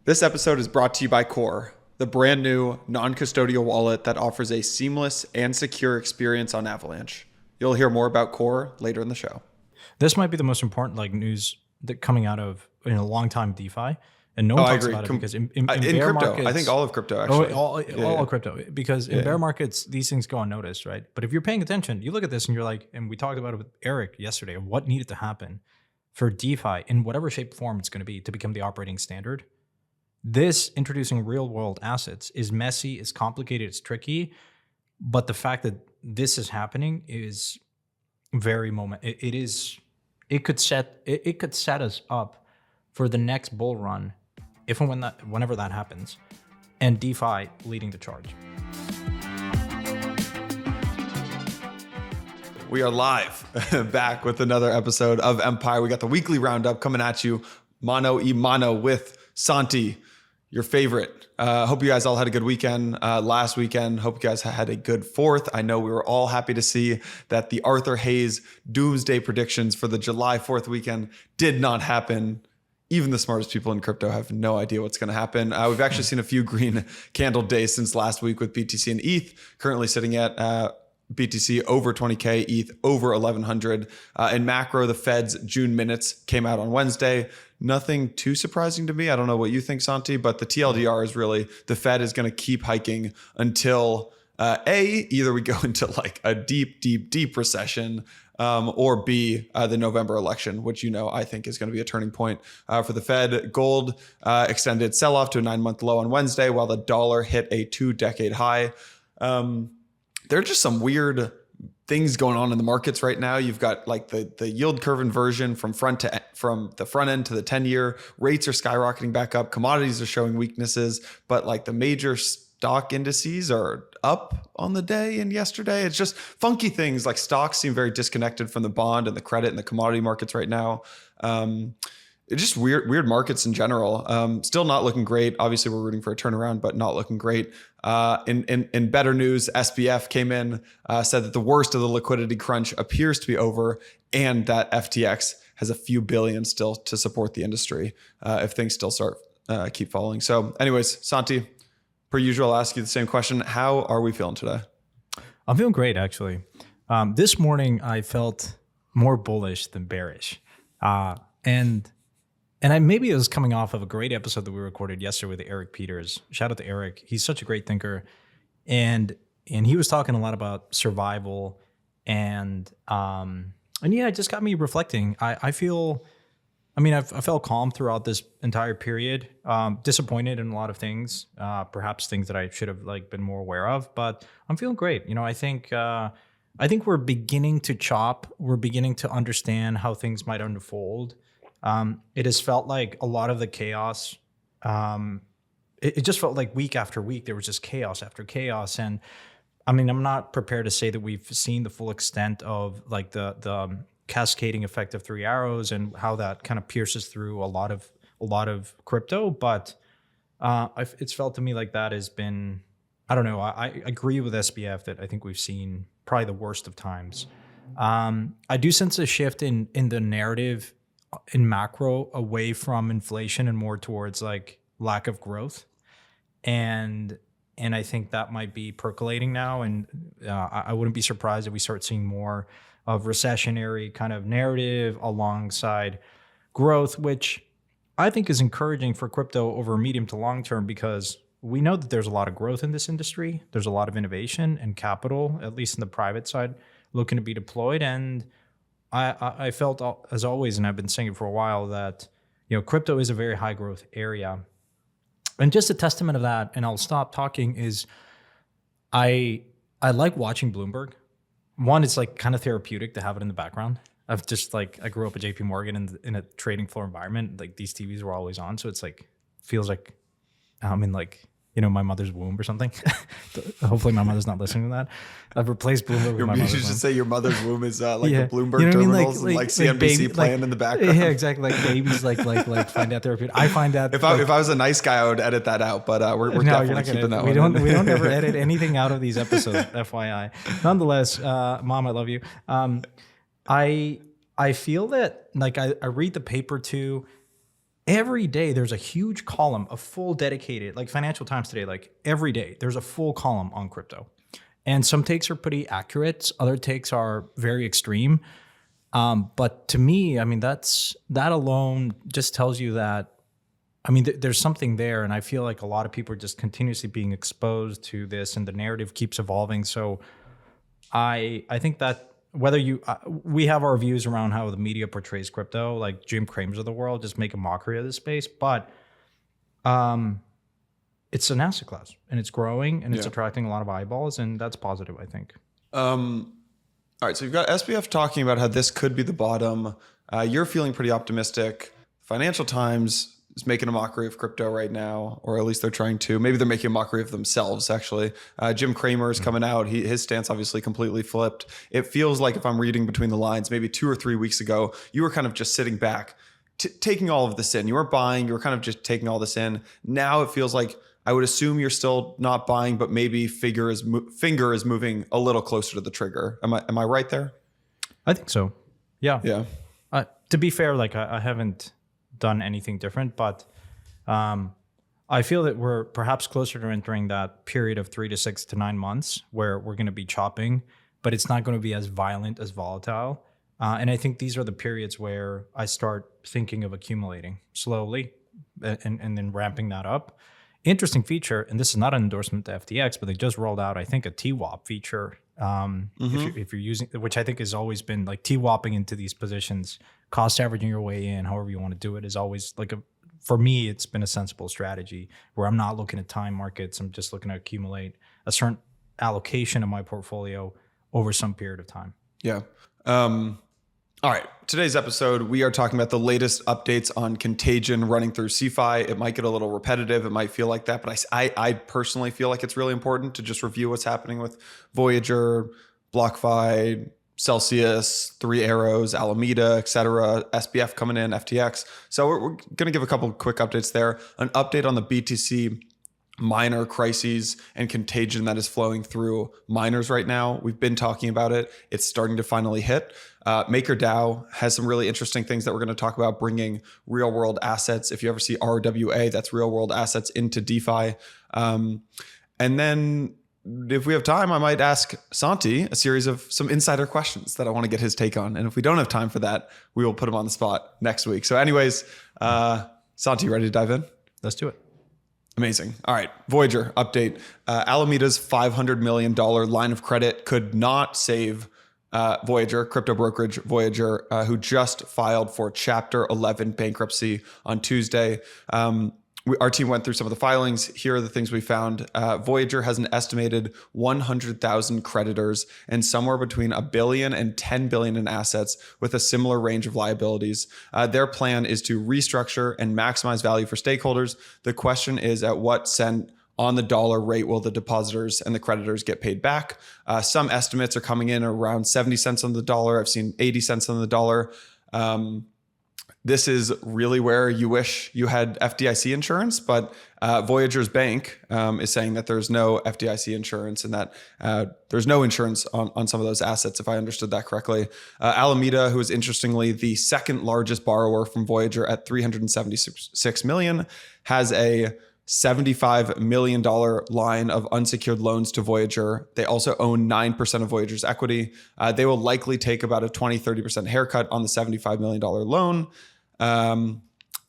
This episode is brought to you by Core, the brand new non-custodial wallet that offers a seamless and secure experience on Avalanche. You'll hear more about Core later in the show. This might be the most important news that coming out of in a long time DeFi, and no one talks about it because in bear crypto, markets, I think all of crypto actually. All crypto, because in bear markets these things go unnoticed, right? But if you're paying attention, you look at this and you're like, and we talked about it with Eric yesterday, of what needed to happen for DeFi in whatever shape or form it's going to be to become the operating standard. This introducing real world assets is messy, it's complicated, it's tricky, but the fact that this is happening is very it could set us up for the next bull run if and whenever that happens, and DeFi leading the charge. We are live back with another episode of Empire. We got the weekly roundup coming at you, mano y mano with Santi, your favorite. Hope you guys all had a good weekend last weekend. Hope you guys had a good 4th. I know we were all happy to see that the Arthur Hayes doomsday predictions for the July 4th weekend did not happen. Even the smartest people in crypto have no idea what's going to happen. We've actually seen a few green candle days since last week with BTC and ETH, currently sitting at BTC over 20K, ETH over 1100. In macro, the Fed's June minutes came out on Wednesday. Nothing too surprising to me. I don't know what you think, Santi, but the TLDR is really the Fed is going to keep hiking until either we go into like a deep recession, or B, the November election, which I think is going to be a turning point for the Fed. Gold extended sell-off to a 9-month low on Wednesday, while the dollar hit a 2-decade high. There are just some weird things going on in the markets right now. You've got like the yield curve inversion from the front end to the 10-year. Rates are skyrocketing back up. Commodities are showing weaknesses, but like the major stock indices are up on the day and yesterday. It's just funky things. Like stocks seem very disconnected from the bond and the credit and the commodity markets right now. It's just weird markets in general. Still not looking great. Obviously, we're rooting for a turnaround, but not looking great. In better news, SBF came in, said that the worst of the liquidity crunch appears to be over, and that FTX has a few billion still to support the industry if things still keep falling. So, anyways, Santi, per usual, I'll ask you the same question. How are we feeling today? I'm feeling great, actually. This morning, I felt more bullish than bearish, And maybe it was coming off of a great episode that we recorded yesterday with Eric Peters. Shout out to Eric. He's such a great thinker. And he was talking a lot about survival. And yeah, it just got me reflecting. I felt calm throughout this entire period. Disappointed in a lot of things, perhaps things that I should have been more aware of. But I'm feeling great. I think we're beginning to chop. We're beginning to understand how things might unfold. It has felt like a lot of the chaos. It just felt like week after week, there was just chaos after chaos. And I'm not prepared to say that we've seen the full extent of the cascading effect of 3 arrows and how that kind of pierces through a lot of crypto. But it's felt to me like that has been, I don't know. I agree with SBF that I think we've seen probably the worst of times. I do sense a shift in the narrative in macro away from inflation and more towards lack of growth. And I think that might be percolating now. And I wouldn't be surprised if we start seeing more of recessionary kind of narrative alongside growth, which I think is encouraging for crypto over medium to long term, because we know that there's a lot of growth in this industry. There's a lot of innovation and capital, at least in the private side, looking to be deployed. And I felt, as always, and I've been saying it for a while, that crypto is a very high growth area. And just a testament of that, and I'll stop talking, is I like watching Bloomberg. One, it's kind of therapeutic to have it in the background. I've just I grew up at JP Morgan in a trading floor environment. These TVs were always on, so it's feels like I'm in my mother's womb or something. Hopefully my mother's not listening to that. I've replaced Bloomberg with my mother's womb. You should say your mother's womb is the Bloomberg terminals and CNBC baby, playing in the background. Yeah, exactly. Babies find out therapeutic. I find that. If I was a nice guy, I would edit that out, but we're definitely keeping that one. We don't ever edit anything out of these episodes, FYI. Nonetheless, Mom, I love you. I feel that I read the paper too. every day there's a huge column, a full dedicated, like Financial Times today, like every day there's a full column on crypto. And some takes are pretty accurate. Other takes are very extreme. But to me, I mean, that alone just tells you that, I mean, there's something there. And I feel like a lot of people are just continuously being exposed to this and the narrative keeps evolving. So I think that whether we have our views around how the media portrays crypto, like Jim Cramer's of the world, just make a mockery of this space. But it's an asset class and it's growing and it's attracting a lot of eyeballs, and that's positive, I think. All right, so you've got SBF talking about how this could be the bottom. You're feeling pretty optimistic. Financial Times is making a mockery of crypto right now, or at least they're trying to. Maybe they're making a mockery of themselves, actually. Jim Cramer is coming out. His stance obviously completely flipped. It feels like, if I'm reading between the lines, maybe 2 or 3 weeks ago, you were kind of just sitting back, taking all of this in. You weren't buying. You were kind of just taking all this in. Now it feels like, I would assume you're still not buying, but maybe finger is moving a little closer to the trigger. Am I right there? I think so. Yeah. Yeah. To be fair, like I haven't done anything different, but I feel that we're perhaps closer to entering that period of 3 to 6 to 9 months where we're going to be chopping, but it's not going to be as violent, as volatile. And I think these are the periods where I start thinking of accumulating slowly and then ramping that up. Interesting feature, and this is not an endorsement to FTX, but they just rolled out, I think, a TWAP feature. If you're using, which I think has always been like TWAPing into these positions, cost averaging your way in, however you want to do it, is always like for me, it's been a sensible strategy where I'm not looking at time markets. I'm just looking to accumulate a certain allocation of my portfolio over some period of time. Yeah. All right. Today's episode, we are talking about the latest updates on Contagion running through CeFi. It might get a little repetitive. It might feel like that, but I personally feel like it's really important to just review what's happening with Voyager, BlockFi, Celsius, Three Arrows, Alameda, etc., SBF coming in, FTX. So we're going to give a couple of quick updates there. An update on the BTC miner crises and contagion that is flowing through miners right now. We've been talking about it. It's starting to finally hit. MakerDAO has some really interesting things that we're going to talk about, bringing real world assets. If you ever see RWA, that's real world assets into DeFi. And then if we have time, I might ask Santi a series of some insider questions that I want to get his take on. And if we don't have time for that, we will put him on the spot next week. So anyways, Santi, ready to dive in? Let's do it. Amazing. All right. Voyager update. Alameda's $500 million line of credit could not save Voyager, crypto brokerage Voyager, who just filed for Chapter 11 bankruptcy on Tuesday. Our team went through some of the filings. Here are the things we found. Voyager has an estimated 100,000 creditors and somewhere between $1 billion and $10 billion in assets with a similar range of liabilities. Their plan is to restructure and maximize value for stakeholders. The question is, at what cent on the dollar rate will the depositors and the creditors get paid back? Some estimates are coming in around 70 cents on the dollar. I've seen 80 cents on the dollar. This is really where you wish you had FDIC insurance, but Voyager's bank is saying that there's no FDIC insurance and that there's no insurance on some of those assets, if I understood that correctly. Alameda, who is interestingly the second largest borrower from Voyager at $376 million, has a $75 million line of unsecured loans to Voyager. They also own 9% of Voyager's equity. They will likely take about a 20-30% haircut on the $75 million loan,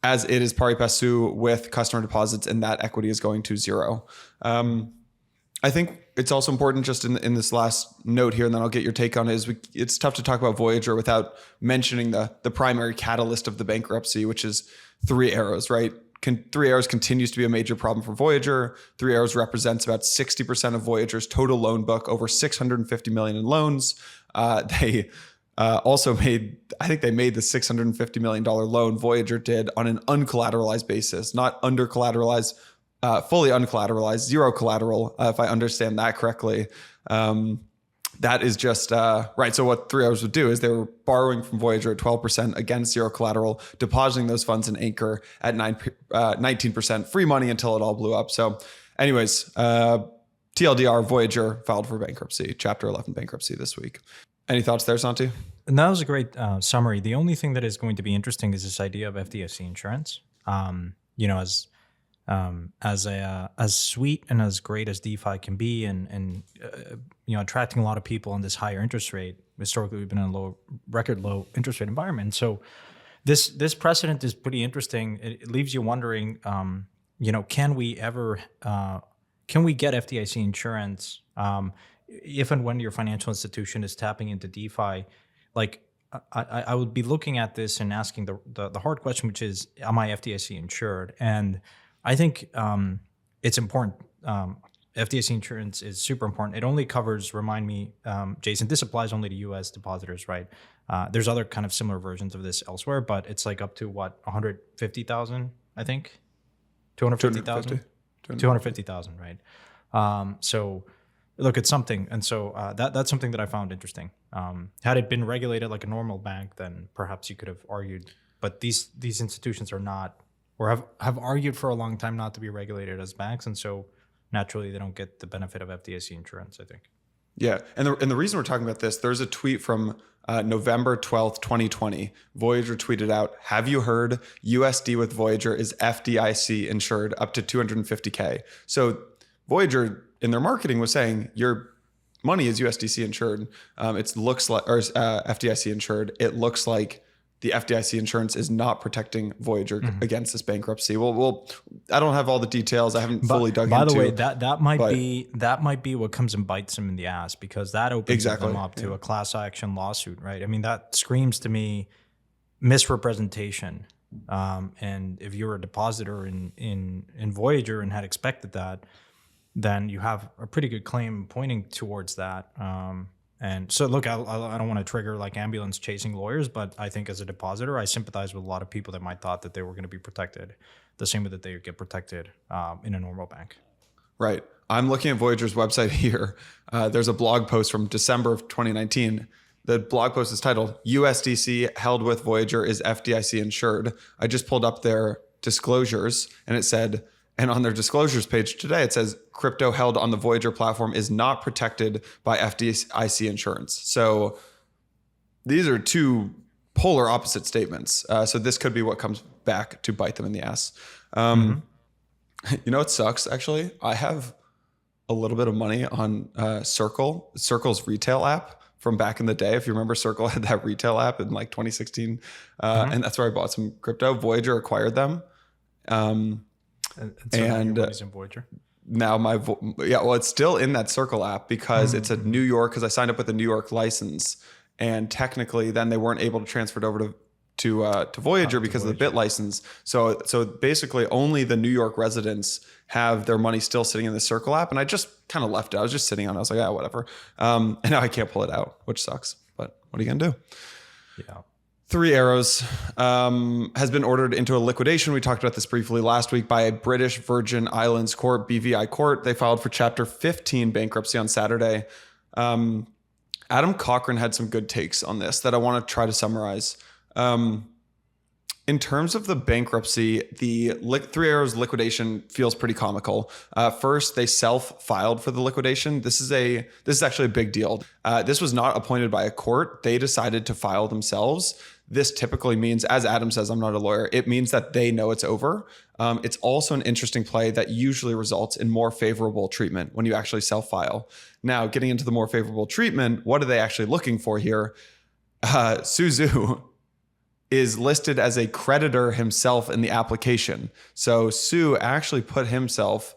as it is pari passu with customer deposits, and that equity is going to zero. I think it's also important, just in this last note here, and then I'll get your take on it, is it's tough to talk about Voyager without mentioning the primary catalyst of the bankruptcy, which is Three Arrows, right? Three Arrows continues to be a major problem for Voyager. Three Arrows represents about 60% of Voyager's total loan book, over $650 million in loans. They also made the $650 million loan Voyager did on an uncollateralized basis, not under collateralized, fully uncollateralized, zero collateral, if I understand that correctly. That is just right. So what Three Arrows would do is they were borrowing from Voyager at 12% against zero collateral, depositing those funds in Anchor at 19% free money until it all blew up. So anyways, TLDR, Voyager filed for bankruptcy, Chapter 11 bankruptcy this week. Any thoughts there, Santi? And that was a great summary. The only thing that is going to be interesting is this idea of FDIC insurance. you know, as sweet and as great as DeFi can be, and you know, attracting a lot of people in this higher interest rate. Historically, we've been in a record low interest rate environment. So this precedent is pretty interesting. It leaves you wondering, you know, can we get FDIC insurance if and when your financial institution is tapping into DeFi? Like, I would be looking at this and asking the hard question, which is, am I FDIC insured? And I think it's important. FDIC insurance is super important. It only covers, remind me, Jason, this applies only to US depositors, right? There's other kind of similar versions of this elsewhere, but it's like up to what, 150,000, I think? 250,000? 250,000, right? So look, it's something. And so that's something that I found interesting. Had it been regulated like a normal bank, then perhaps you could have argued, but these institutions are not, or have argued for a long time not to be regulated as banks. And so naturally they don't get the benefit of FDIC insurance, I think. Yeah. And the reason we're talking about this, there's a tweet from November 12th, 2020. Voyager tweeted out, have you heard USD with Voyager is FDIC insured up to 250K? So Voyager in their marketing was saying your money is USDC insured. It looks like, or FDIC insured. It looks like the FDIC insurance is not protecting Voyager against this bankruptcy. Well, I don't have all the details. I haven't fully dug into. By the way, that might be what comes and bites them in the ass, because that opens them up to a class action lawsuit, right? I mean, that screams to me misrepresentation. And if you're a depositor in Voyager and had expected that, then you have a pretty good claim pointing towards that. And so, look, I don't want to trigger like ambulance chasing lawyers, but I think as a depositor, I sympathize with a lot of people that might thought that they were going to be protected the same way that they get protected in a normal bank. Right. I'm looking at Voyager's website here. There's a blog post from December of 2019. The blog post is titled, USDC held with Voyager is FDIC insured. I just pulled up their disclosures and it said, and on their disclosures page today, it says crypto held on the Voyager platform is not protected by FDIC insurance. So these are two polar opposite statements. So this could be what comes back to bite them in the ass. You know what sucks, actually? I have a little bit of money on Circle, Circle's retail app from back in the day. If you remember, Circle had that retail app in like 2016. And that's where I bought some crypto. Voyager acquired them. And in Voyager. Now it's still in that Circle app because it's a New York, because I signed up with a New York license, and technically then they weren't able to transfer it over to Voyager because of the bit license. So basically only the New York residents have their money still sitting in the Circle app, and I just kind of left it. I was just sitting on it. I was like, whatever. And now I can't pull it out, which sucks. But what are you gonna do? Yeah. Three Arrows has been ordered into a liquidation. We talked about this briefly last week by a British Virgin Islands court, BVI court. They filed for Chapter 15 bankruptcy on Saturday. Adam Cochran had some good takes on this that I want to try to summarize. In terms of the bankruptcy, the Three Arrows liquidation feels pretty comical. First, they self-filed for the liquidation. This is actually a big deal. This was not appointed by a court. They decided to file themselves. This typically means, as Adam says, I'm not a lawyer, it means that they know it's over. It's also an interesting play that usually results in more favorable treatment when you actually self-file. Now, getting into the more favorable treatment, what are they actually looking for here? Suzu is listed as a creditor himself in the application. So Su actually put himself,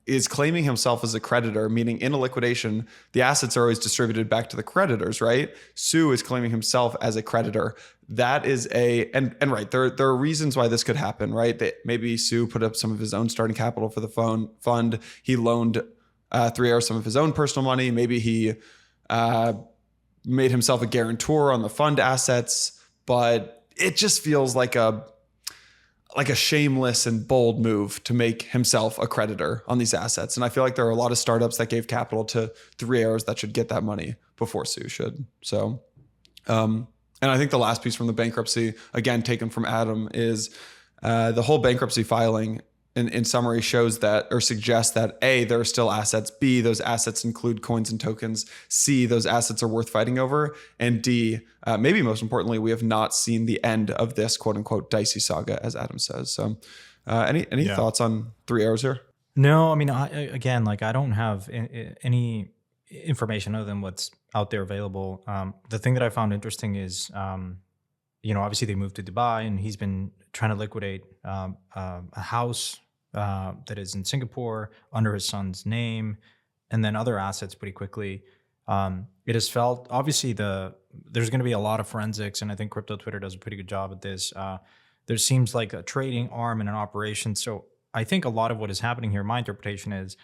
is claiming himself as a creditor, meaning in a liquidation, the assets are always distributed back to the creditors, right? Su is claiming himself as a creditor. That is and right, there are reasons why this could happen, right? That maybe Su put up some of his own starting capital for the fund. He loaned Three Arrows some of his own personal money. Maybe he made himself a guarantor on the fund assets, but it just feels like a shameless and bold move to make himself a creditor on these assets. And I feel like there are a lot of startups that gave capital to Three Arrows that should get that money before Su should. So, and I think the last piece from the bankruptcy, again, taken from Adam, is the whole bankruptcy filing in summary shows that, or suggests that A, there are still assets, B, those assets include coins and tokens, C, those assets are worth fighting over, and D, maybe most importantly, we have not seen the end of this quote unquote dicey saga, as Adam says. So any thoughts on Three Arrows here? No, I mean, again, like I don't have any information other than what's out there available. The thing that I found interesting is, obviously they moved to Dubai, and he's been trying to liquidate a house that is in Singapore under his son's name, and then other assets pretty quickly. It has felt, obviously, there's going to be a lot of forensics, and I think Crypto Twitter does a pretty good job at this. There seems like a trading arm and an operation. So I think a lot of what is happening here, my interpretation is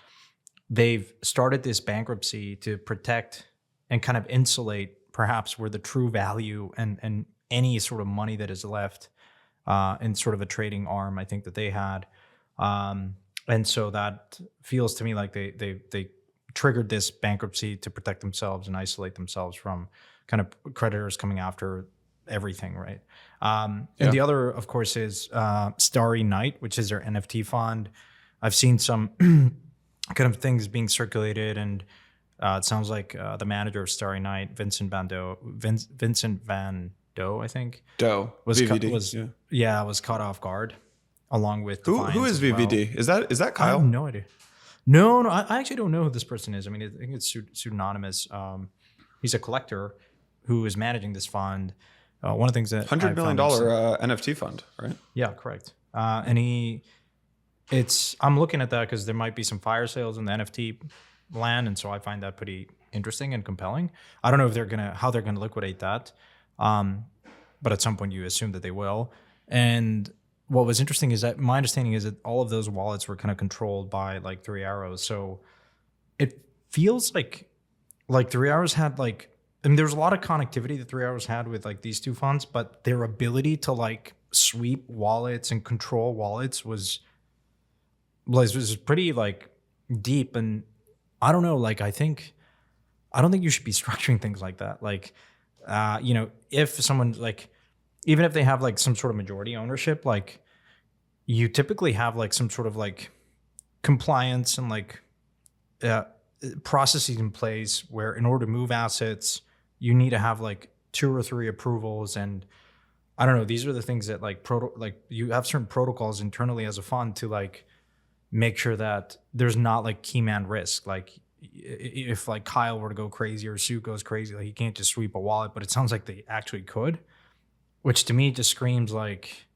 they've started this bankruptcy to protect and kind of insulate perhaps where the true value and any sort of money that is left in sort of a trading arm, I think that they had. And so that feels to me like they triggered this bankruptcy to protect themselves and isolate themselves from kind of creditors coming after everything, right? And the other, of course, is Starry Night, which is their NFT fund. I've seen some kind of things being circulated, and it sounds like the manager of Starry Night, Vincent Van Doe, I think. Doe. Was VVD. Was caught off guard, along with who is VVD? Well. Is that Kyle? I have no idea. No, I actually don't know who this person is. I mean, I think it's pseudonymous. He's a collector who is managing this fund. One of the things that $100 million NFT fund, right? Yeah, correct. And I'm looking at that because there might be some fire sales in the NFT land, and so I find that pretty interesting and compelling. I don't know if how they're gonna liquidate that, but at some point you assume that they will. And what was interesting is that my understanding is that all of those wallets were kind of controlled by like Three Arrows. So it feels like Three Arrows had there was a lot of connectivity that Three Arrows had with like these two funds, but their ability to like sweep wallets and control wallets was pretty like deep. And I don't know, I don't think you should be structuring things like that. If someone even if they have like some sort of majority ownership, you typically have like some sort of like compliance and processes in place where in order to move assets, you need to have like 2 or 3 approvals. And I don't know, these are the things that you have certain protocols internally as a fund to like make sure that there's not like key man risk. Like if like Kyle were to go crazy or Sue goes crazy, like he can't just sweep a wallet, but it sounds like they actually could, which to me just screams like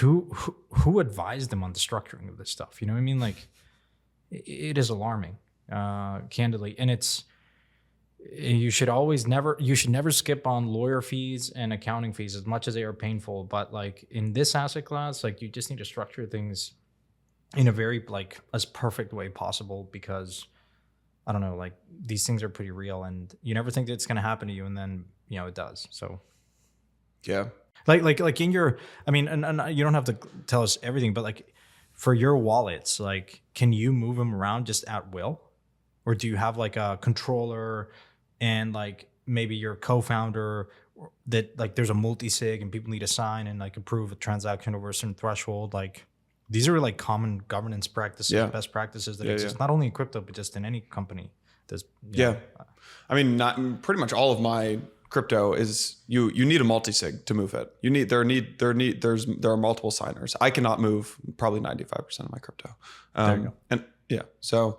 who advised them on the structuring of this stuff? You know what I mean? Like it is alarming, candidly. And you should never skip on lawyer fees and accounting fees as much as they are painful. But like in this asset class, like you just need to structure things in a very like as perfect way possible, because I don't know, like these things are pretty real and you never think that it's going to happen to you. And then, it does. So yeah. Like in your, I mean, and you don't have to tell us everything, but like for your wallets, like, can you move them around just at will? Or do you have like a controller and like maybe your co-founder that like there's a multi-sig and people need to sign and like approve a transaction over a certain threshold? Like these are like common governance practices, best practices that exist, not only in crypto, but just in any company. I mean, not pretty much all of my crypto is you need a multi-sig to move it. There are multiple signers. I cannot move probably 95% of my crypto. There you go. And yeah, so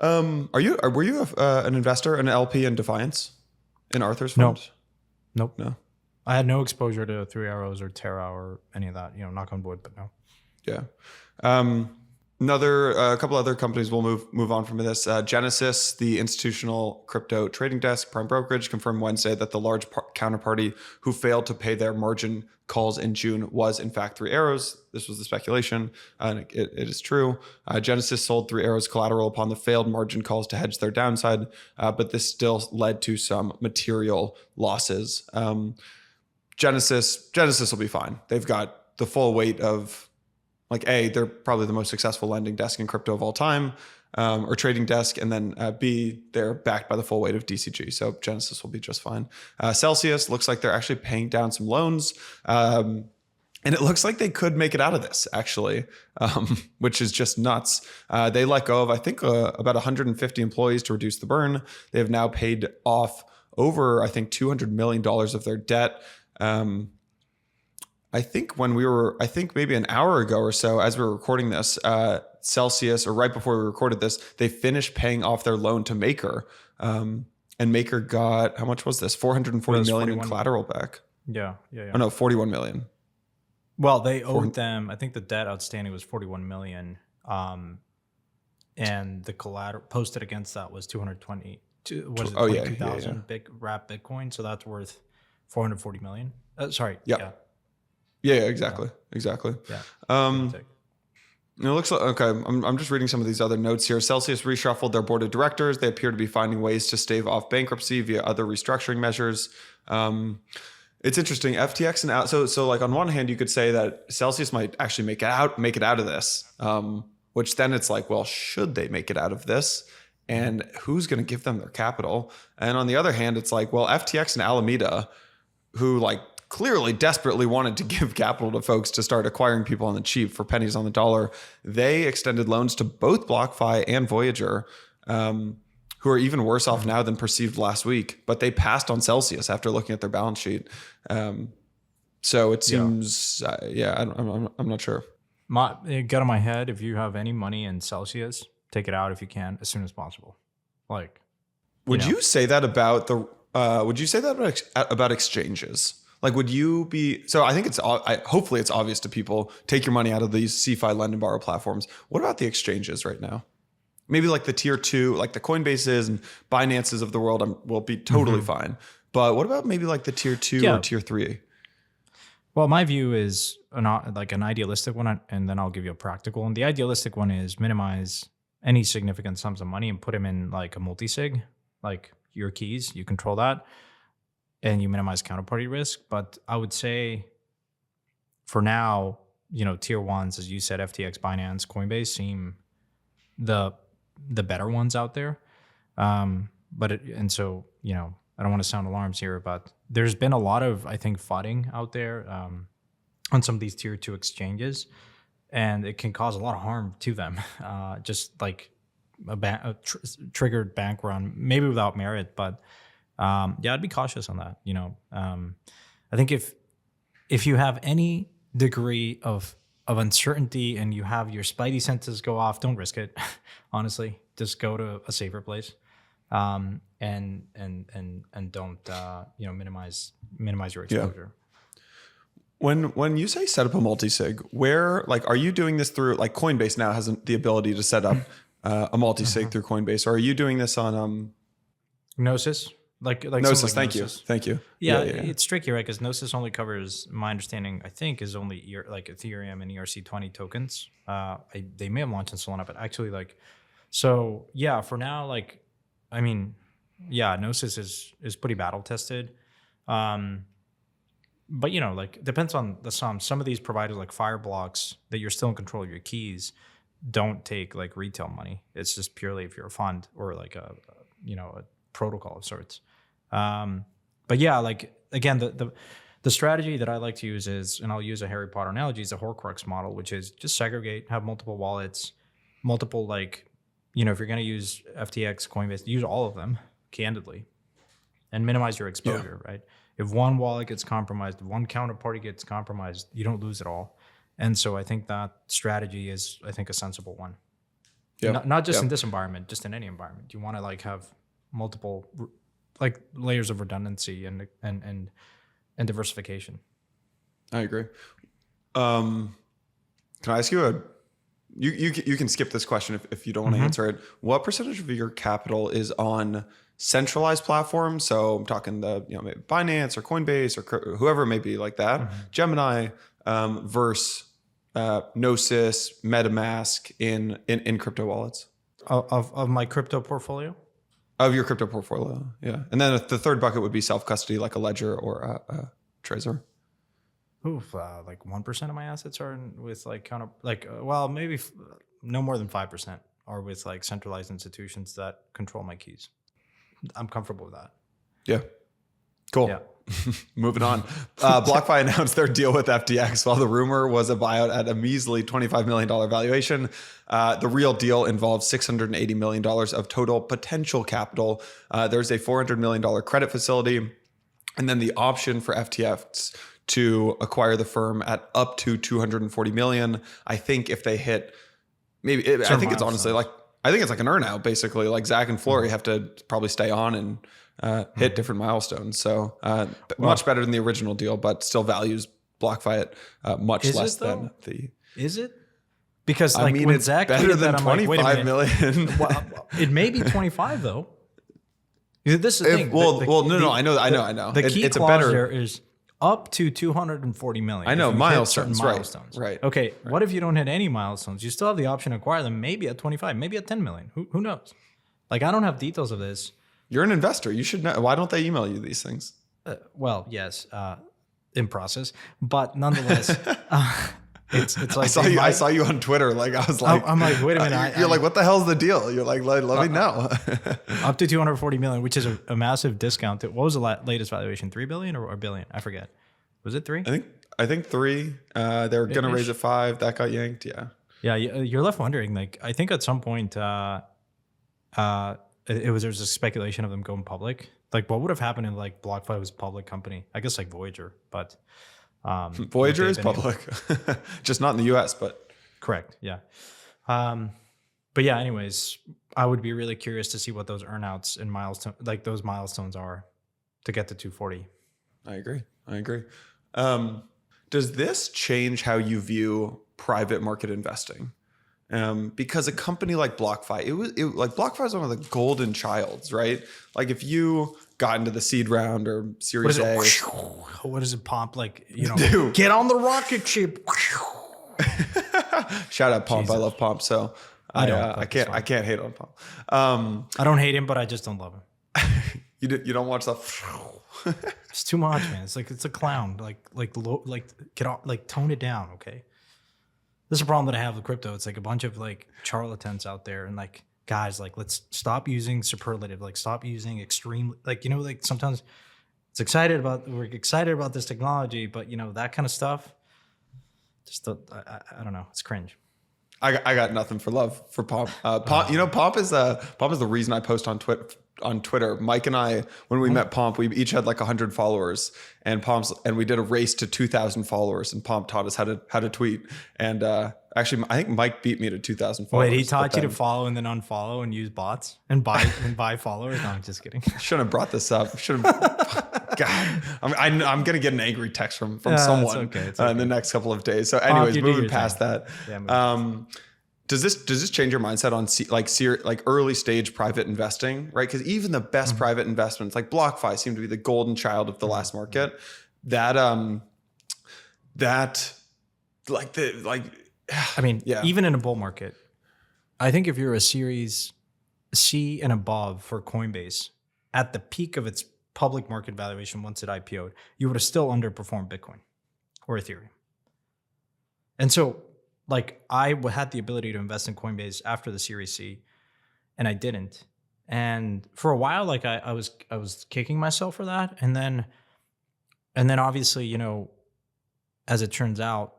were you an investor, an LP in Defiance in Arthur's fund? Nope. No. I had no exposure to Three Arrows or Terra or any of that, knock on wood, but no. Yeah. A couple other companies will move on from this. Genesis, the institutional crypto trading desk, prime brokerage, confirmed Wednesday that the large counterparty who failed to pay their margin calls in June was in fact Three Arrows. This was the speculation, and it is true. Genesis sold Three Arrows collateral upon the failed margin calls to hedge their downside, but this still led to some material losses. Genesis will be fine. They've got the full weight of they're probably the most successful lending desk in crypto of all time, or trading desk. And then B, they're backed by the full weight of DCG. So Genesis will be just fine. Celsius looks like they're actually paying down some loans. And it looks like they could make it out of this, actually, which is just nuts. They let go of, I think, about 150 employees to reduce the burn. They have now paid off over, I think, $200 million of their debt. I think maybe an hour ago or so, as we were recording this, Celsius, or right before we recorded this, they finished paying off their loan to Maker. And Maker got, how much was this? 440 million in collateral back. Yeah. Oh no, 41 million. Well, they owed them, I think the debt outstanding was 41 million. And the collateral posted against that was 22,000 big wrap Bitcoin. So that's worth 440 million. Sorry. Yeah, exactly. Yeah. It looks like, okay, I'm just reading some of these other notes here. Celsius reshuffled their board of directors. They appear to be finding ways to stave off bankruptcy via other restructuring measures. It's interesting. FTX and so like on one hand, you could say that Celsius might actually make it out of this, which then it's like, well, should they make it out of this? And who's going to give them their capital? And on the other hand, it's like, well, FTX and Alameda, who like clearly desperately wanted to give capital to folks to start acquiring people on the cheap for pennies on the dollar, they extended loans to both BlockFi and Voyager, who are even worse off now than perceived last week, but they passed on Celsius after looking at their balance sheet. So it seems, I'm not sure. Get on my head. If you have any money in Celsius, take it out if you can as soon as possible. Like, would you say that about about exchanges? Like, would you be, so I think hopefully it's obvious to people, take your money out of these CeFi lend and borrow platforms. What about the exchanges right now? Maybe like the tier 2, like the Coinbases and Binances of the world will be totally fine. But what about maybe like the tier 2 or tier 3? Well, my view is like an idealistic one, and then I'll give you a practical one. The idealistic one is minimize any significant sums of money and put them in like a multi-sig, like your keys, you control that, and you minimize counterparty risk. But I would say for now, tier 1s, as you said, FTX, Binance, Coinbase seem the better ones out there. So I don't want to sound alarms here, but there's been a lot of, I think, flooding out there on some of these tier 2 exchanges, and it can cause a lot of harm to them. Just like a triggered bank run, maybe without merit, but I'd be cautious on that. I think if you have any degree of uncertainty and you have your spidey senses go off, don't risk it. Honestly, just go to a safer place, and don't minimize your exposure. When you say set up a multi-sig, where like are you doing this through, like Coinbase now has the ability to set up a multi-sig through Coinbase, or are you doing this on Gnosis? Like Gnosis, like thank you. Yeah, it's tricky, right? Because Gnosis only covers, my understanding, I think, is only like Ethereum and ERC20 tokens. They may have launched in Solana, but actually, for now, Gnosis is pretty battle tested. But depends on the sum. Some of these providers like Fireblocks that you're still in control of your keys don't take like retail money. It's just purely if you're a fund or like a protocol of sorts. But again, the strategy that I like to use is, and I'll use a Harry Potter analogy, is a Horcrux model, which is just segregate, have multiple wallets, multiple if you're going to use FTX, Coinbase, use all of them candidly, and minimize your exposure, right? If one wallet gets compromised, if one counterparty gets compromised, you don't lose it all. And so I think that strategy is, I think, a sensible one. Yeah. Not just in this environment, just in any environment. You want to have multiple layers of redundancy and diversification. I agree. Can I ask you you can skip this question if you don't want to answer it. What percentage of your capital is on centralized platforms? So I'm talking maybe Binance or Coinbase or whoever it may be like that, Gemini, versus Gnosis, MetaMask in crypto wallets. Of my crypto portfolio? Of your crypto portfolio, yeah. And then the third bucket would be self-custody, like a Ledger or a Trezor. Oof, 1% of my assets are with maybe no more than 5% are with centralized institutions that control my keys. I'm comfortable with that. Yeah. Cool. Yeah. Moving on. BlockFi announced their deal with FTX. While the rumor was a buyout at a measly $25 million valuation, the real deal involves $680 million of total potential capital. There's a $400 million credit facility, and then the option for FTX to acquire the firm at up to $240 million. I think if they hit, I think it's honestly like, I think it's like an earnout, basically. Like Zach and Flory have to probably stay on and hit different milestones. So much better than the original deal, but still values BlockFi at much less than the. Is it? Because like, I mean, when it's Zach better than that, I'm like, 25 million. Well, it may be 25 though. This is the thing. No, I know. The key it's clause a better there is up to 240 million. I know, if you hit milestones, certain milestones. Right. Okay. Right. What if you don't hit any milestones? You still have the option to acquire them, maybe at 25, maybe at 10 million. Who knows? Like, I don't have details of this. You're an investor. You should know. Why don't they email you these things? Well, yes, in process, but nonetheless, it's like I saw you on Twitter. Like, I was like, I'm like, wait a minute. You're like, what the hell's the deal? You're like, let me know. Up to 240 million, which is a massive discount. What was the latest valuation? 3 billion or a billion? I forget. Was it 3? I think 3. They were gonna raise it 5. That got yanked. Yeah. Yeah, you're left wondering. Like, I think at some point, there's a speculation of them going public. Like, what would have happened if like BlockFi was a public company? I guess like Voyager, but Voyager is public, just not in the U.S. But correct, yeah. But yeah, anyways, I would be really curious to see what those earnouts and those milestones are to get to 240. I agree. Does this change how you view private market investing? Because a company like BlockFi, BlockFi is one of the golden childs, right? Like if you got into the seed round or Series A, what does it pump? Like, dude, get on the rocket ship. Shout out Pomp. Jesus. I love Pomp. So I can't hate on Pomp. I don't hate him, but I just don't love him. You don't watch that. It's too much, man. It's like, it's a clown. Get off, tone it down, okay? This is a problem that I have with crypto. It's like a bunch of like charlatans out there, and like, guys, like, let's stop using superlative, like stop using extreme, like, sometimes we're excited about this technology, but that kind of stuff, just I don't know, it's cringe. I got nothing for love for Pomp. Pomp is the reason I post on Twitter. Mike and I, when we met Pomp, we each had like 100 followers, and we did a race to 2,000 followers, and Pomp taught us how to tweet. And actually, I think Mike beat me to 2,000 followers. Wait, he taught you to follow and then unfollow and use bots and buy followers? No, I'm just kidding. Shouldn't have brought this up. God, I'm gonna get an angry text from someone it's okay. In the next couple of days. So, anyways, moving past that. Yeah, does this change your mindset on early stage private investing, right? Because even the best private investments, like BlockFi, seem to be the golden child of the last market. Even in a bull market, I think if you're a Series C and above for Coinbase at the peak of its public market valuation once it IPO'd, you would have still underperformed Bitcoin or Ethereum. And so, like, I had the ability to invest in Coinbase after the Series C, and I didn't. And for a while, like, I was kicking myself for that. And then obviously, as it turns out,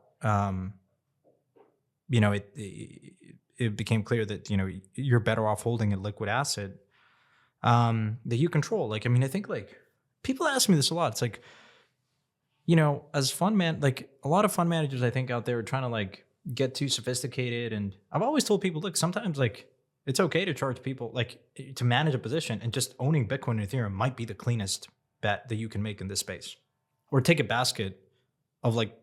it became clear that, you're better off holding a liquid asset that you control. Like, I mean, I think like people ask me this a lot. It's like, as a lot of fund managers, I think out there are trying to like get too sophisticated. And I've always told people, look, sometimes like it's okay to charge people like to manage a position, and just owning Bitcoin and Ethereum might be the cleanest bet that you can make in this space. Or take a basket of like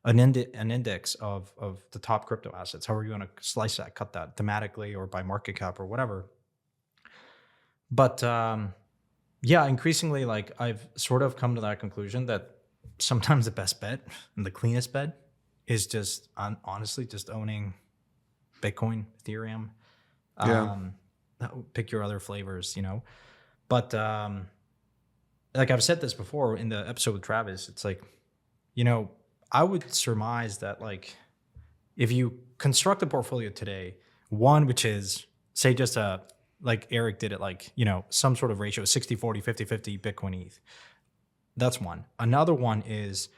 an index of the top crypto assets, however you want to slice that, cut that thematically or by market cap or whatever. But increasingly, like, I've sort of come to that conclusion that sometimes the best bet and the cleanest bet is just honestly just owning Bitcoin, Ethereum. Pick your other flavors, But like I've said this before in the episode with Travis, it's like, I would surmise that like if you construct a portfolio today, one which is say just like Eric did it, like, some sort of ratio, 60-40, 50-50 Bitcoin ETH, That's one. Another one is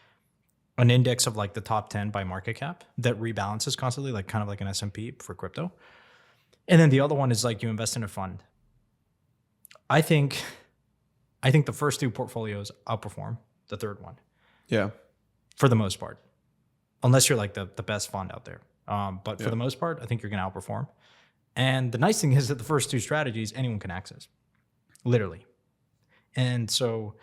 an index of like the top 10 by market cap that rebalances constantly, like kind of like an S&P for crypto. And then the other one is like you invest in a fund. I think the first two portfolios outperform the third one. Yeah. For the most part, unless you're like the best fund out there. But for the most part, I think you're going to outperform. And the nice thing is that the first two strategies, anyone can access, literally. And so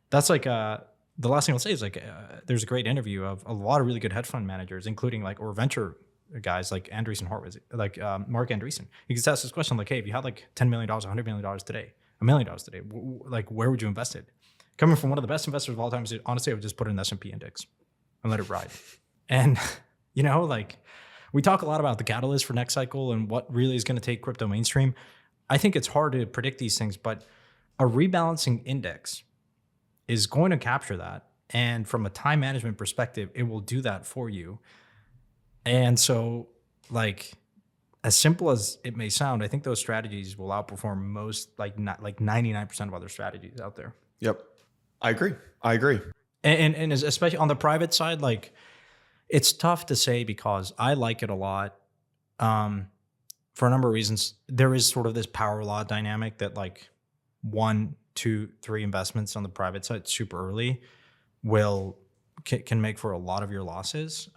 that's like, the last thing I'll say is like, there's a great interview of a lot of really good hedge fund managers, including like, or venture guys like Andreessen Horowitz, like Mark Andreessen. He gets asked this question like, hey, if you had like $10 million, $100 million today, $1 million today, like where would you invest it? Coming from one of the best investors of all time, honestly, I would just put it in the S&P index and let it ride. And, you know, like we talk a lot about the catalyst for next cycle and what really is going to take crypto mainstream. I think it's hard to predict these things, but a rebalancing index is going to capture that. And from a time management perspective, it will do that for you. And so like, as simple as it may sound, I think those strategies will outperform most, like 99% of other strategies out there. Yep. I agree. And especially on the private side, like it's tough to say because I like it a lot for a number of reasons. There is sort of this power law dynamic that like 1, 2, 3 investments on the private side super early can make for a lot of your losses.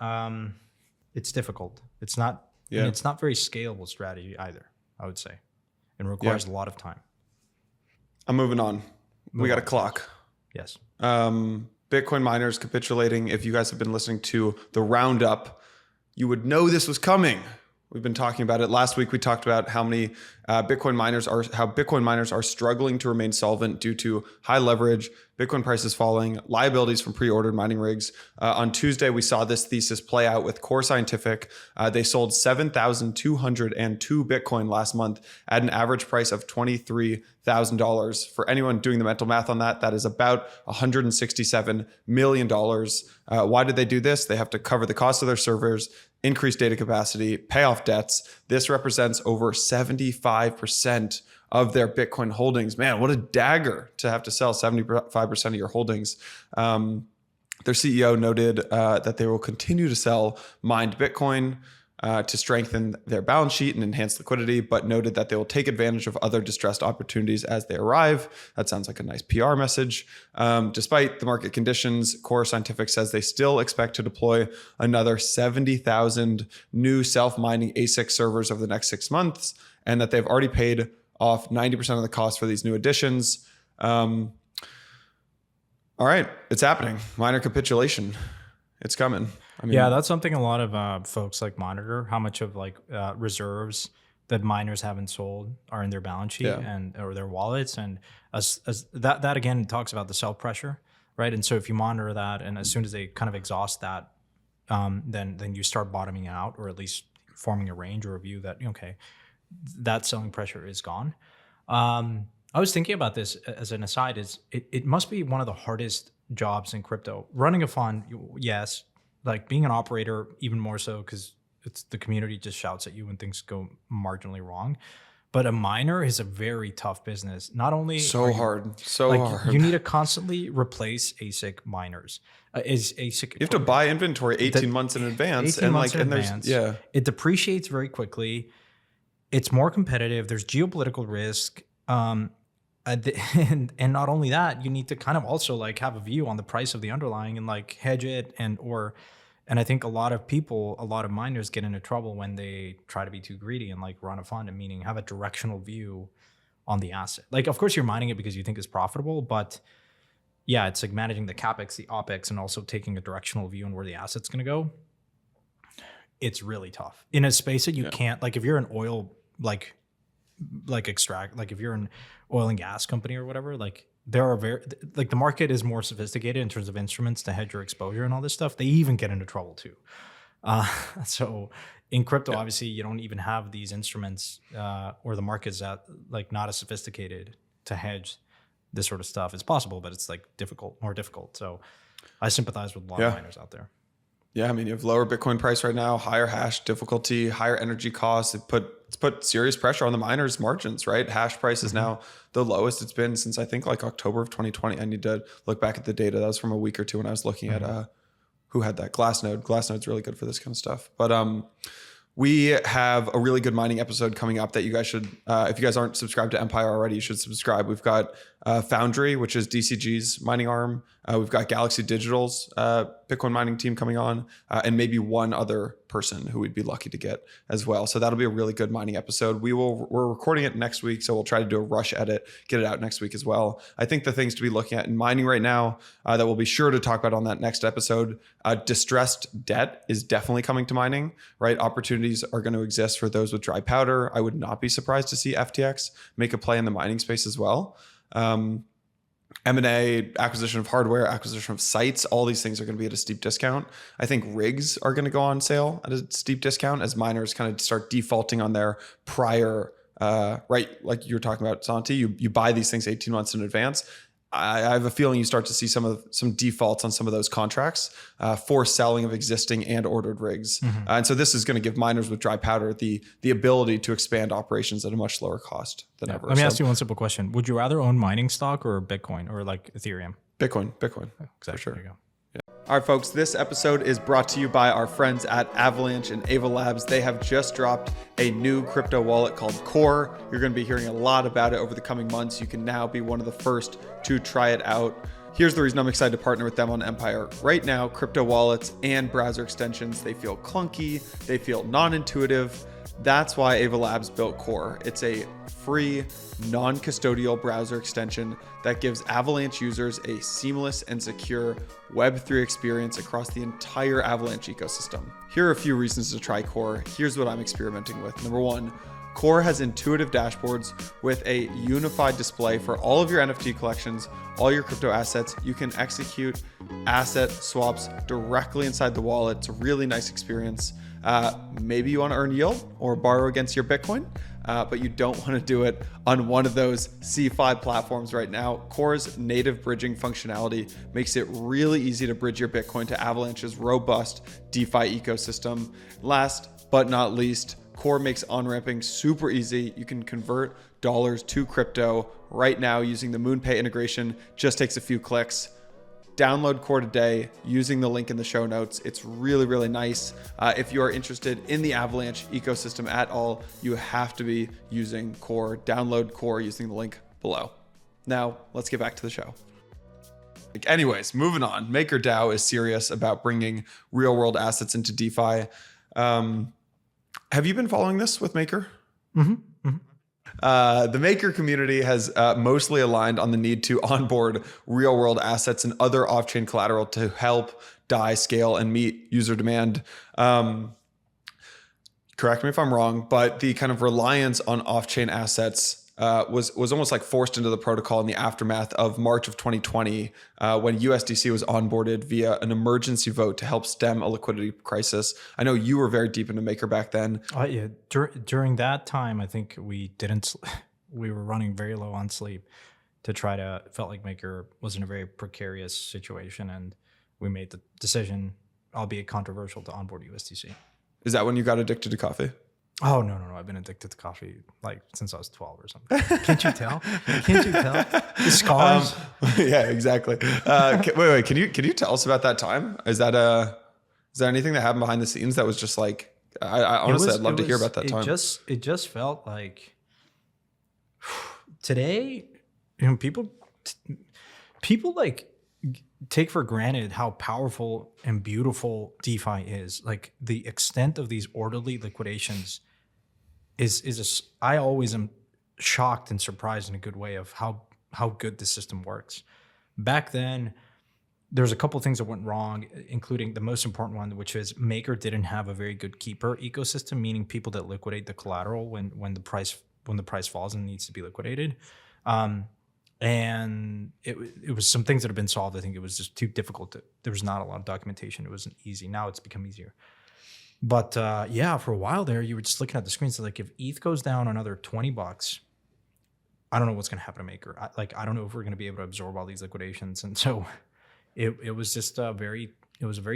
It's difficult. It's not. Yeah. And it's not very scalable strategy either, I would say. It requires a lot of time. I'm moving on. We got a clock. Yes. Bitcoin miners capitulating. If you guys have been listening to the Roundup, you would know this was coming. We've been talking about it. Last week, we talked about how Bitcoin miners are struggling to remain solvent due to high leverage, Bitcoin prices falling, liabilities from pre-ordered mining rigs. On Tuesday, we saw this thesis play out with Core Scientific. They sold 7,202 Bitcoin last month at an average price of $23,000. For anyone doing the mental math on that, that is about $167 million. Why did they do this? They have to cover the cost of their servers, increase data capacity, pay off debts. This represents over 75% of their Bitcoin holdings. Man, what a dagger to have to sell 75% of your holdings. Their CEO noted that they will continue to sell mined Bitcoin to strengthen their balance sheet and enhance liquidity, but noted that they will take advantage of other distressed opportunities as they arrive. That sounds like a nice PR message. Despite the market conditions, Core Scientific says they still expect to deploy another 70,000 new self-mining ASIC servers over the next 6 months, and that they've already paid off 90% of the cost for these new additions. All right, it's happening. Miner capitulation. It's coming. I mean, yeah, that's something a lot of folks like monitor, how much of like reserves that miners haven't sold are in their balance sheet or their wallets. And as that again talks about the sell pressure, right? And so if you monitor that, and as soon as they kind of exhaust that, then you start bottoming out, or at least forming a range or a view that, okay, that selling pressure is gone. I was thinking about this as an aside, it must be one of the hardest jobs in crypto. Running a fund, yes, like being an operator, even more so, because it's the community just shouts at you when things go marginally wrong. But a miner is a very tough business. Not only hard. You need to constantly replace ASIC miners. You have to buy inventory 18 months in advance, it depreciates very quickly. It's more competitive. There's geopolitical risk. And not only that, you need to kind of also like have a view on the price of the underlying and like hedge it and I think a lot of miners get into trouble when they try to be too greedy and like run a fund, and meaning have a directional view on the asset. Like, of course you're mining it because you think it's profitable, but yeah, it's like managing the CapEx, the OpEx, and also taking a directional view on where the asset's going to go. It's really tough in a space that you can't, like if you're an oil, like if you're an oil and gas company or whatever, like there are the market is more sophisticated in terms of instruments to hedge your exposure and all this stuff. They even get into trouble too. So in crypto, obviously you don't even have these instruments, or the market's not as sophisticated to hedge this sort of stuff. It's possible, but it's like more difficult. So I sympathize with a lot of miners out there. Yeah, I mean, you have lower Bitcoin price right now, higher hash difficulty, higher energy costs. They put put serious pressure on the miners' margins, right? Hash price is now the lowest it's been since I think like October of 2020. I need to look back at the data. That was from a week or two when I was looking at who had that Glassnode. Glassnode's really good for this kind of stuff. But we have a really good mining episode coming up that you guys should, if you guys aren't subscribed to Empire already, you should subscribe. We've got Foundry, which is DCG's mining arm. We've got Galaxy Digital's Bitcoin mining team coming on, and maybe one other person who we'd be lucky to get as well. So that'll be a really good mining episode. We're recording it next week, so we'll try to do a rush edit, get it out next week as well. I think the things to be looking at in mining right now that we'll be sure to talk about on that next episode, distressed debt is definitely coming to mining, right? Opportunities are going to exist for those with dry powder. I would not be surprised to see FTX make a play in the mining space as well. M&A, acquisition of hardware, acquisition of sites, all these things are going to be at a steep discount. I think rigs are going to go on sale at a steep discount as miners kind of start defaulting on their prior, right? Like you were talking about, Santi, you buy these things 18 months in advance. I have a feeling you start to see some defaults on some of those contracts for selling of existing and ordered rigs. And so this is going to give miners with dry powder the ability to expand operations at a much lower cost than ever. Let me ask you one simple question. Would you rather own mining stock or Bitcoin or like Ethereum? Bitcoin, Exactly. for sure. There you go. All right, folks, this episode is brought to you by our friends at Avalanche and Aave Labs. They have just dropped a new crypto wallet called Core. You're going to be hearing a lot about it over the coming months. You can now be one of the first to try it out. Here's the reason I'm excited to partner with them on Empire. Right now, crypto wallets and browser extensions, they feel clunky, they feel non-intuitive. That's why Aave Labs built Core. It's a free, non-custodial browser extension that gives Avalanche users a seamless and secure Web3 experience across the entire Avalanche ecosystem. Here are a few reasons to try Core. Here's what I'm experimenting with. Number one, Core has intuitive dashboards with a unified display for all of your NFT collections, all your crypto assets. You can execute asset swaps directly inside the wallet. It's a really nice experience. Maybe you want to earn yield or borrow against your Bitcoin, but you don't want to do it on one of those C5 platforms right now. Core's native bridging functionality makes it really easy to bridge your Bitcoin to Avalanche's robust DeFi ecosystem. Last but not least, Core makes on-ramping super easy. You can convert dollars to crypto right now using the MoonPay integration. Just takes a few clicks. Download Core today using the link in the show notes. It's really, really nice. If you are interested in the Avalanche ecosystem at all, you have to be using Core. Download Core using the link below. Now, let's get back to the show. Anyways, moving on. MakerDAO is serious about bringing real-world assets into DeFi. Have you been following this with Maker? The Maker community has mostly aligned on the need to onboard real-world assets and other off-chain collateral to help DAI scale and meet user demand. Correct me if I'm wrong, but the kind of reliance on off-chain assets was almost like forced into the protocol in the aftermath of March of 2020 when USDC was onboarded via an emergency vote to help stem a liquidity crisis. I know you were very deep into Maker back then. Yeah, during that time, I think we were running very low on sleep to try to, felt like Maker was in a very precarious situation, and we made the decision, albeit controversial, to onboard USDC. Is that when you got addicted to coffee? Oh, no. I've been addicted to coffee like since I was 12 or something. Can't you tell? The scars? Yeah, exactly. Wait. Can you tell us about that time? Is there anything that happened behind the scenes that was just like, I honestly, I'd love to hear about that time. It just felt like today, people like take for granted how powerful and beautiful DeFi is. Like the extent of these orderly liquidations I always am shocked and surprised in a good way of how good the system works. Back then, there's a couple of things that went wrong, including the most important one, which is Maker didn't have a very good keeper ecosystem, meaning people that liquidate the collateral when the price falls and needs to be liquidated. And it was some things that have been solved. I think it was just too difficult. There was not a lot of documentation. It wasn't easy. Now it's become easier. But for a while there, you were just looking at the screen. So like if ETH goes down another $20, I don't know what's going to happen to Maker. I don't know if we're going to be able to absorb all these liquidations. And so it was just a very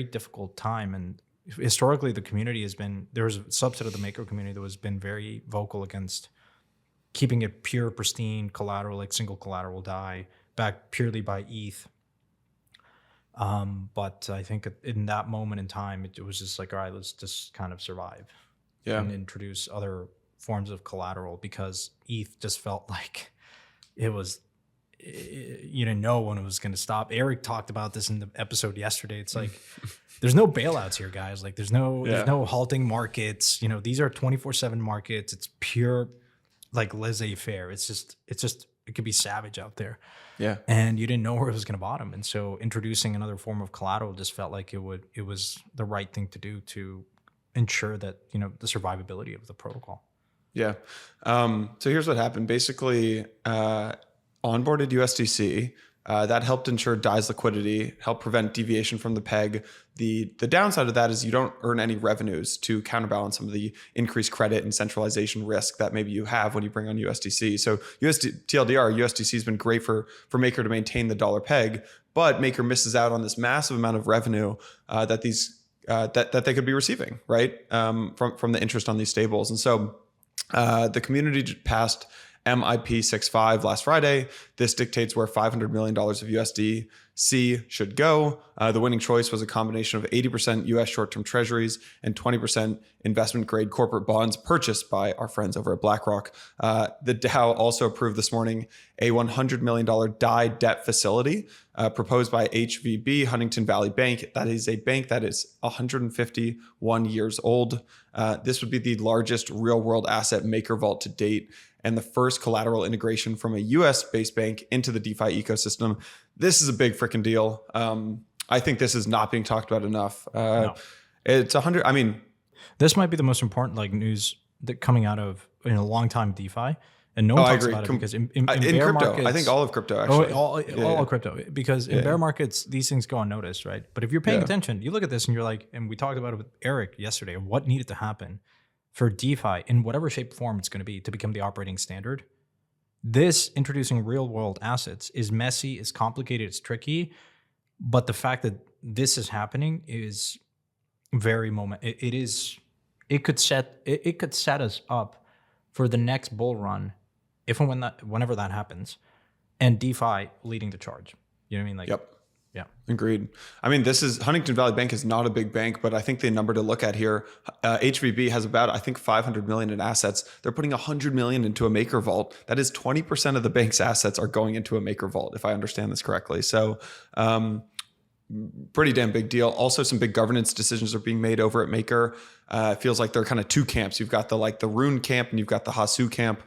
difficult time. And historically the community has been, there was a subset of the Maker community that has been very vocal against keeping it pure, pristine collateral, like single collateral DAI, backed purely by ETH. But I think in that moment in time, it was just like, all right, let's just kind of survive and introduce other forms of collateral, because ETH just felt like it was, you didn't know when it was going to stop. Eric talked about this in the episode yesterday. It's like, there's no bailouts here, guys. Like there's no halting markets. These are 24/7 markets. It's pure like laissez-faire. It's just, it could be savage out there. Yeah. And you didn't know where it was going to bottom. And so introducing another form of collateral just felt like it was the right thing to do to ensure that, the survivability of the protocol. Yeah. So here's what happened. Basically, onboarded USDC. That helped ensure DAI's liquidity, helped prevent deviation from the peg. The downside of that is you don't earn any revenues to counterbalance some of the increased credit and centralization risk that maybe you have when you bring on USDC. So TLDR, USDC has been great for Maker to maintain the dollar peg, but Maker misses out on this massive amount of revenue that they could be receiving, right? From the interest on these stables. And so the community passed MIP 6.5 last Friday. This dictates where $500 million of USDC should go. The winning choice was a combination of 80% US short-term treasuries and 20% investment-grade corporate bonds purchased by our friends over at BlackRock. The DAO also approved this morning a $100 million DAI debt facility proposed by HVB, Huntington Valley Bank. That is a bank that is 151 years old. This would be the largest real-world asset Maker vault to date, and the first collateral integration from a US-based bank into the DeFi ecosystem. This is a big freaking deal. I think this is not being talked about enough. No. It's 100. I mean, this might be the most important news that coming out of in a long time DeFi, and no one talks about it because in bear crypto, markets, I think all of crypto actually. all of crypto, because in bear markets these things go unnoticed, right? But if you're paying attention, you look at this and you're like, and we talked about it with Eric yesterday, what needed to happen for DeFi in whatever shape or form it's going to be to become the operating standard. This introducing real world assets is messy, it's complicated, it's tricky, but the fact that this is happening is very it could set us up for the next bull run if and whenever that happens, and DeFi leading the charge. You know what I mean? Like, yep. Yeah. Agreed. I mean, Huntington Valley Bank is not a big bank, but I think the number to look at here, HVB has about, I think, 500 million in assets. They're putting 100 million into a Maker vault. That is 20% of the bank's assets are going into a Maker vault, if I understand this correctly. So pretty damn big deal. Also, some big governance decisions are being made over at Maker. It feels like there are kind of two camps. You've got the Rune camp and you've got the Hasu camp.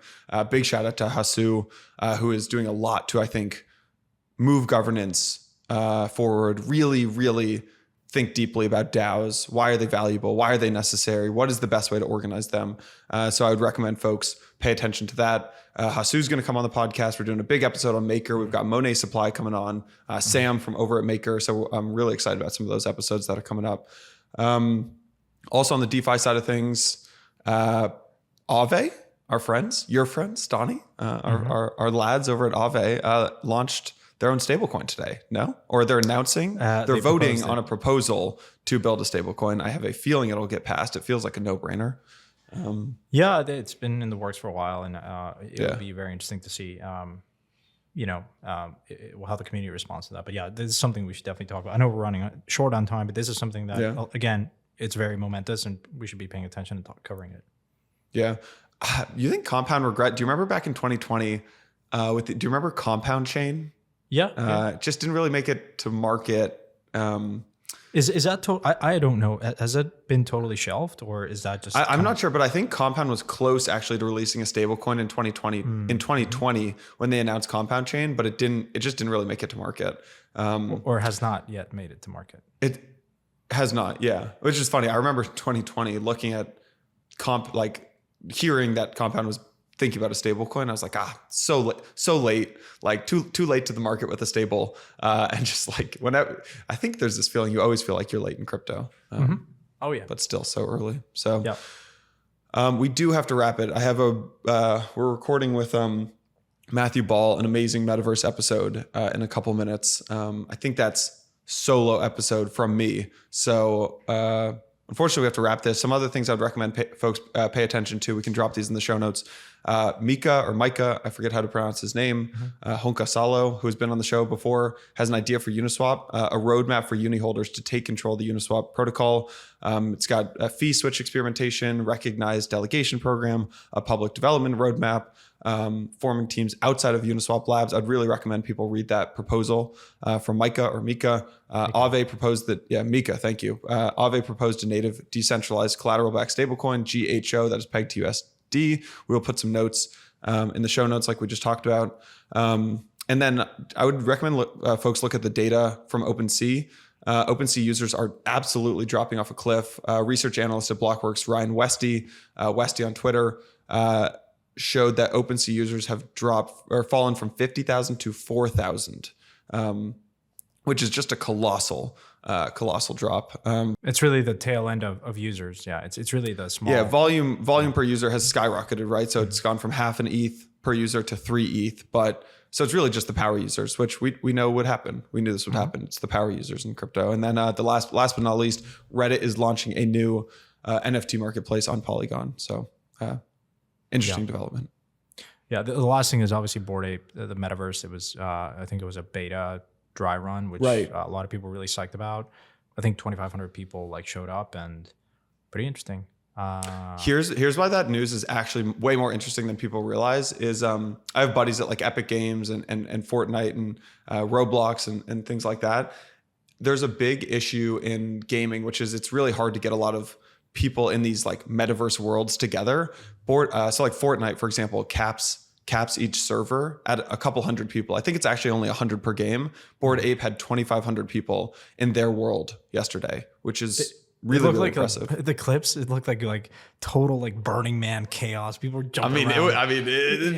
Big shout out to Hasu, who is doing a lot to, I think, move governance forward, really think deeply about DAOs. Why are they valuable? Why are they necessary? What is the best way to organize them? So I would recommend folks pay attention to that. Hasu's going to come on the podcast. We're doing a big episode on Maker. We've got Monet Supply coming on, Sam from over at Maker. So I'm really excited about some of those episodes that are coming up. Also on the DeFi side of things, Aave, our friends, your friends, Donnie, our lads over at Aave launched their own stablecoin today. No? Or they're announcing, they're voting on a proposal to build a stablecoin. I have a feeling it'll get passed. It feels like a no-brainer. Yeah, it's been in the works for a while, and it will be very interesting to see, how the community responds to that. But yeah, this is something we should definitely talk about. I know we're running short on time, but this is something that, again, it's very momentous, and we should be paying attention and covering it. Yeah. You think compound regret? Do you remember back in 2020 do you remember Compound Chain? Yeah. Just didn't really make it to market. Is that I don't know. Has it been totally shelved, or is that just? I'm not sure, but I think Compound was close actually to releasing a stablecoin in 2020. In 2020, when they announced Compound Chain, but it just didn't really make it to market. Or has not yet made it to market. It has not. Yeah, which is funny. I remember 2020 looking at hearing that Compound was thinking about a stable coin. I was like, so late, like too late to the market with a stable. And just like whenever, I think there's this feeling you always feel like you're late in crypto. Oh yeah. But still so early. So we do have to wrap it. I have we're recording with Matthew Ball, an amazing metaverse episode in a couple minutes. I think that's solo episode from me. So unfortunately, we have to wrap this. Some other things I'd recommend folks pay attention to. We can drop these in the show notes. Micah, I forget how to pronounce his name, Honka Salo, who has been on the show before, has an idea for Uniswap, a roadmap for uni holders to take control of the Uniswap protocol. It's got a fee switch experimentation, recognized delegation program, a public development roadmap, forming teams outside of Uniswap Labs. I'd really recommend people read that proposal from Micah. Aave proposed that, Mika, thank you. Aave proposed a native decentralized collateral-backed stablecoin, GHO, that is pegged to USD. We will put some notes in the show notes like we just talked about. And then I would recommend folks look at the data from OpenSea. OpenSea users are absolutely dropping off a cliff. Research analyst at Blockworks, Ryan Westy on Twitter, showed that OpenSea users have fallen from 50,000 to 4,000, which is just a colossal drop. It's really the tail end of users. Yeah, it's really the small. Yeah, volume per user has skyrocketed, right? So it's gone from half an ETH per user to 3 ETH, but so it's really just the power users, which we know would happen. We knew this would happen. It's the power users in crypto. And then the last but not least, Reddit is launching a new NFT marketplace on Polygon. So interesting development. Yeah, the last thing is obviously Bored Ape, the metaverse. It was I think it was a beta dry run, which a lot of people were really psyched about. I think 2,500 people showed up, and pretty interesting. Here's why that news is actually way more interesting than people realize. Is I have buddies at Epic Games and Fortnite and Roblox and things like that. There's a big issue in gaming, which is it's really hard to get a lot of people in these metaverse worlds together. So Fortnite, for example, caps each server at a couple hundred people. I think it's actually only 100 per game. Bored Ape had 2,500 people in their world yesterday, which is really impressive. The clips, it looked like total Burning Man chaos. People were jumping around. It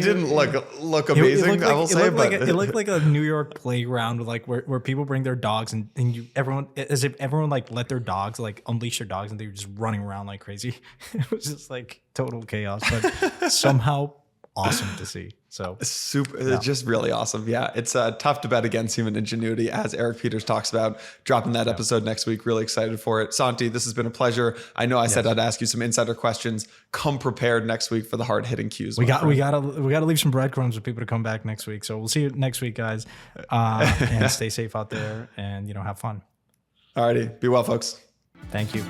didn't look amazing. It looked like a New York playground where people bring their dogs and everyone let their dogs unleash their dogs and they were just running around like crazy. It was just total chaos, but somehow awesome to see. So just really awesome. Yeah, it's tough to bet against human ingenuity, as Eric Peters talks about. Dropping that episode next week. Really excited for it. Santi, this has been a pleasure. I know I said I'd ask you some insider questions. Come prepared next week for the hard hitting cues. We gotta leave some breadcrumbs for people to come back next week. So we'll see you next week, guys. And stay safe out there, and have fun. Alrighty, be well, folks. Thank you.